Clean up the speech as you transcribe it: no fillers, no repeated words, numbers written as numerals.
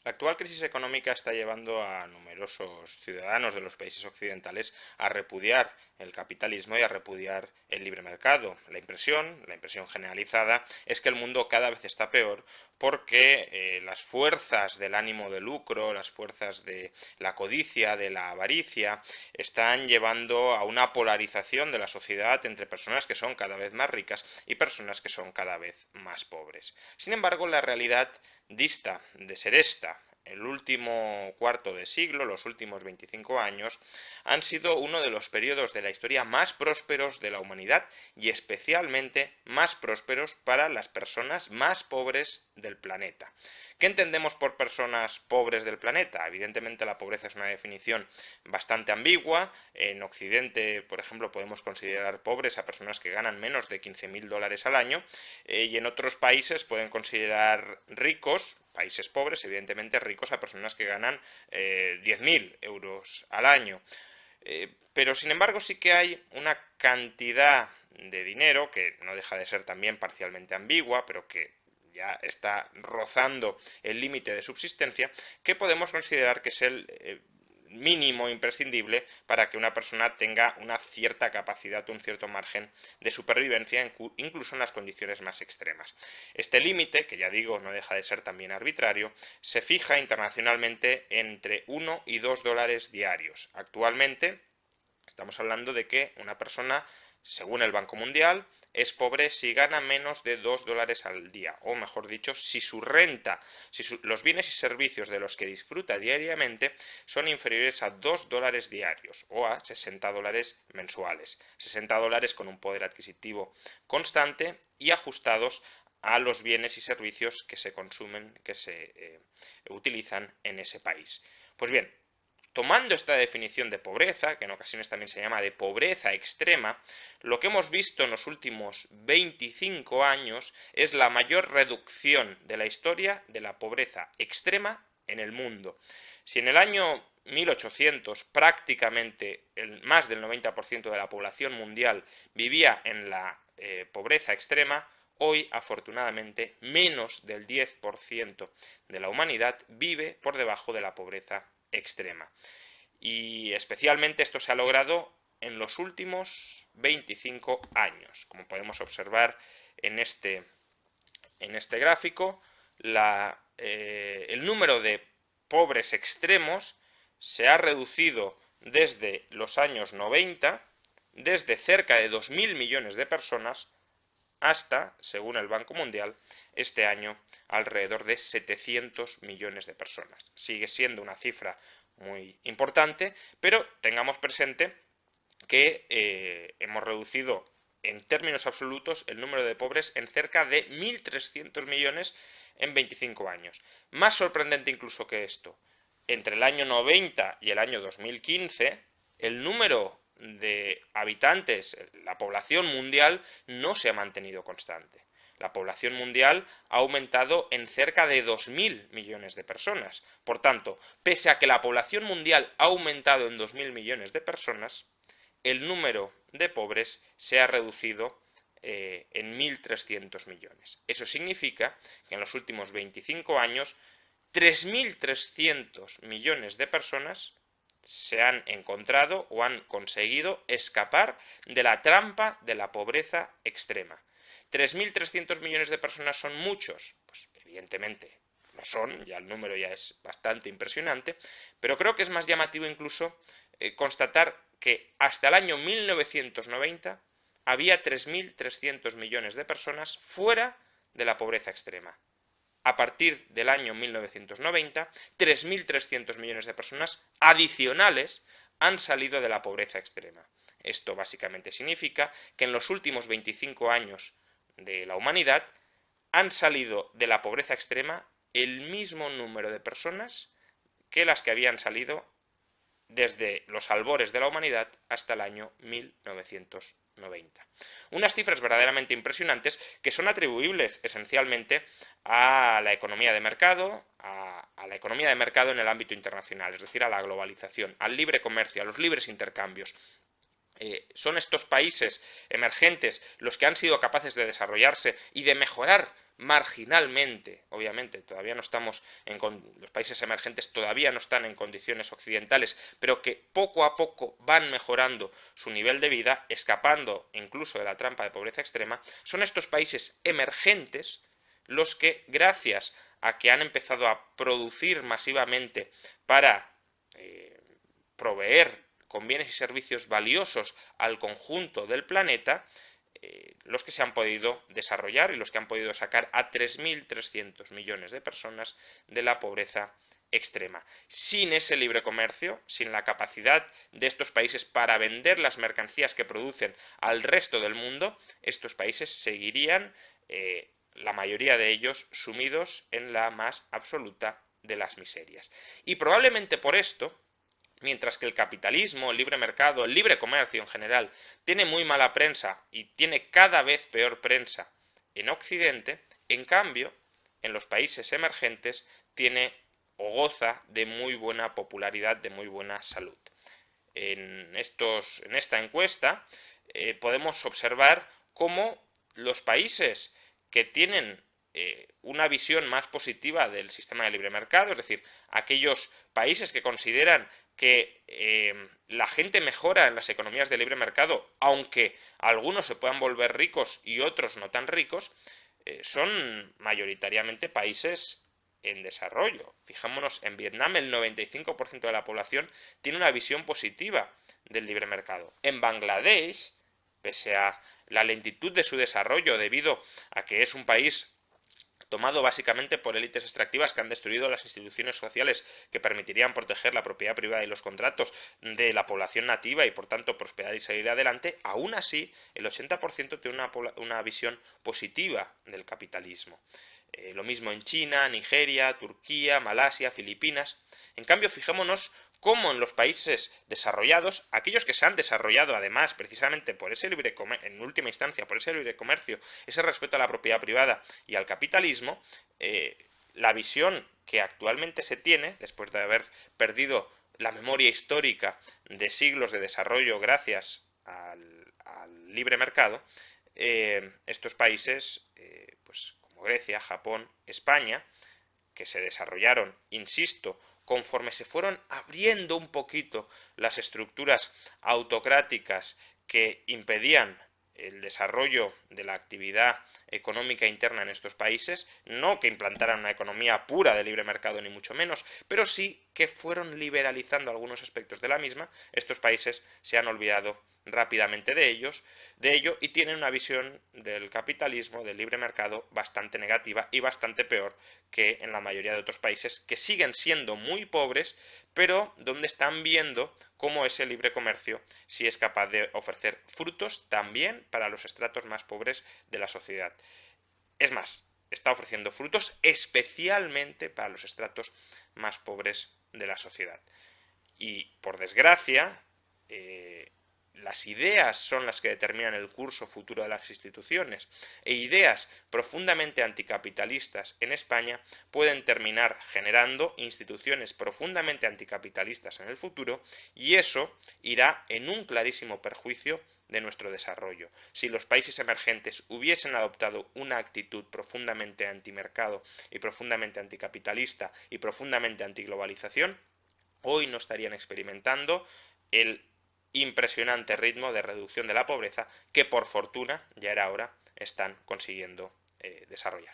La actual crisis económica está llevando a numerosos ciudadanos de los países occidentales a repudiar el capitalismo y a repudiar el libre mercado. La impresión generalizada es que el mundo cada vez está peor porque las fuerzas del ánimo de lucro, las fuerzas de la codicia, de la avaricia, están llevando a una polarización de la sociedad entre personas que son cada vez más ricas y personas que son cada vez más pobres. Sin embargo, la realidad dista de ser esta. El último cuarto de siglo, los últimos 25 años, han sido uno de los periodos de la historia más prósperos de la humanidad y especialmente más prósperos para las personas más pobres del planeta. ¿Qué entendemos por personas pobres del planeta? Evidentemente la pobreza es una definición bastante ambigua. En Occidente, por ejemplo, podemos considerar pobres a personas que ganan menos de 15.000 dólares al año y en otros países pueden considerar ricos, países pobres, evidentemente ricos a personas que ganan 10.000 euros al año. Pero sin embargo sí que hay una cantidad de dinero que no deja de ser también parcialmente ambigua, pero que ya está rozando el límite de subsistencia, que podemos considerar que es el mínimo imprescindible para que una persona tenga una cierta capacidad, un cierto margen de supervivencia, incluso en las condiciones más extremas. Este límite, que ya digo no deja de ser también arbitrario, se fija internacionalmente entre 1 y 2 dólares diarios. Actualmente estamos hablando de que una persona, según el Banco Mundial, es pobre si gana menos de 2 dólares al día, o mejor dicho, si su renta, los bienes y servicios de los que disfruta diariamente son inferiores a 2 dólares diarios o a 60 dólares mensuales. 60 dólares con un poder adquisitivo constante y ajustados a los bienes y servicios que se consumen, que se utilizan en ese país. Pues bien, tomando esta definición de pobreza, que en ocasiones también se llama de pobreza extrema, lo que hemos visto en los últimos 25 años es la mayor reducción de la historia de la pobreza extrema en el mundo. Si en el año 1800 prácticamente más del 90% de la población mundial vivía en la pobreza extrema, hoy afortunadamente menos del 10% de la humanidad vive por debajo de la pobreza extrema. Y especialmente esto se ha logrado en los últimos 25 años. Como podemos observar en este gráfico, el número de pobres extremos se ha reducido desde los años 90, desde cerca de 2.000 millones de personas, hasta, según el Banco Mundial, este año alrededor de 700 millones de personas. Sigue siendo una cifra muy importante, pero tengamos presente que hemos reducido en términos absolutos el número de pobres en cerca de 1.300 millones en 25 años. Más sorprendente incluso que esto, entre el año 90 y el año 2015, el número de habitantes, la población mundial, no se ha mantenido constante. La población mundial ha aumentado en cerca de 2.000 millones de personas. Por tanto, pese a que la población mundial ha aumentado en 2.000 millones de personas, el número de pobres se ha reducido en 1.300 millones. Eso significa que en los últimos 25 años 3.300 millones de personas se han encontrado o han conseguido escapar de la trampa de la pobreza extrema. 3.300 millones de personas son muchos, pues evidentemente lo son, ya el número ya es bastante impresionante, pero creo que es más llamativo incluso constatar que hasta el año 1990 había 3.300 millones de personas fuera de la pobreza extrema. A partir del año 1990, 3.300 millones de personas adicionales han salido de la pobreza extrema. Esto básicamente significa que en los últimos 25 años de la humanidad han salido de la pobreza extrema el mismo número de personas que las que habían salido desde los albores de la humanidad hasta el año 1990. Unas cifras verdaderamente impresionantes que son atribuibles esencialmente a la economía de mercado, a la economía de mercado en el ámbito internacional, es decir, a la globalización, al libre comercio, a los libres intercambios. Son estos países emergentes los que han sido capaces de desarrollarse y de mejorar marginalmente, obviamente, todavía no estamos los países emergentes todavía no están en condiciones occidentales, pero que poco a poco van mejorando su nivel de vida, escapando incluso de la trampa de pobreza extrema, son estos países emergentes los que, gracias a que han empezado a producir masivamente para proveer con bienes y servicios valiosos al conjunto del planeta, los que se han podido desarrollar y los que han podido sacar a 3.300 millones de personas de la pobreza extrema. Sin ese libre comercio, sin la capacidad de estos países para vender las mercancías que producen al resto del mundo, estos países seguirían, la mayoría de ellos, sumidos en la más absoluta de las miserias. Y probablemente por esto, mientras que el capitalismo, el libre mercado, el libre comercio en general, tiene muy mala prensa y tiene cada vez peor prensa en Occidente, en cambio, en los países emergentes tiene o goza de muy buena popularidad, de muy buena salud. En esta encuesta podemos observar cómo los países que tienen una visión más positiva del sistema de libre mercado, es decir, aquellos países que consideran que la gente mejora en las economías de libre mercado, aunque algunos se puedan volver ricos y otros no tan ricos, son mayoritariamente países en desarrollo. Fijémonos, en Vietnam el 95% de la población tiene una visión positiva del libre mercado. En Bangladesh, pese a la lentitud de su desarrollo debido a que es un país tomado básicamente por élites extractivas que han destruido las instituciones sociales que permitirían proteger la propiedad privada y los contratos de la población nativa y por tanto prosperar y seguir adelante, aún así el 80% tiene una visión positiva del capitalismo. Lo mismo en China, Nigeria, Turquía, Malasia, Filipinas. En cambio, fijémonos cómo en los países desarrollados, aquellos que se han desarrollado además precisamente por ese libre comercio, en última instancia por ese libre comercio, ese respeto a la propiedad privada y al capitalismo, la visión que actualmente se tiene, después de haber perdido la memoria histórica de siglos de desarrollo gracias al libre mercado, estos países, pues como Grecia, Japón, España, que se desarrollaron, insisto, conforme se fueron abriendo un poquito las estructuras autocráticas que impedían el desarrollo de la actividad económica interna en estos países, no que implantaran una economía pura de libre mercado ni mucho menos, pero sí que fueron liberalizando algunos aspectos de la misma. Estos países se han olvidado rápidamente de ello y tienen una visión del capitalismo, del libre mercado, bastante negativa y bastante peor que en la mayoría de otros países que siguen siendo muy pobres, pero donde están viendo cómo ese libre comercio sí es capaz de ofrecer frutos también para los estratos más pobres de la sociedad. Es más, está ofreciendo frutos especialmente para los estratos más pobres de la sociedad. Y por desgracia, las ideas son las que determinan el curso futuro de las instituciones, e ideas profundamente anticapitalistas en España pueden terminar generando instituciones profundamente anticapitalistas en el futuro, y eso irá en un clarísimo perjuicio de nuestro desarrollo. Si los países emergentes hubiesen adoptado una actitud profundamente antimercado y profundamente anticapitalista y profundamente antiglobalización, hoy no estarían experimentando el impresionante ritmo de reducción de la pobreza que por fortuna, ya era hora, están consiguiendo desarrollar.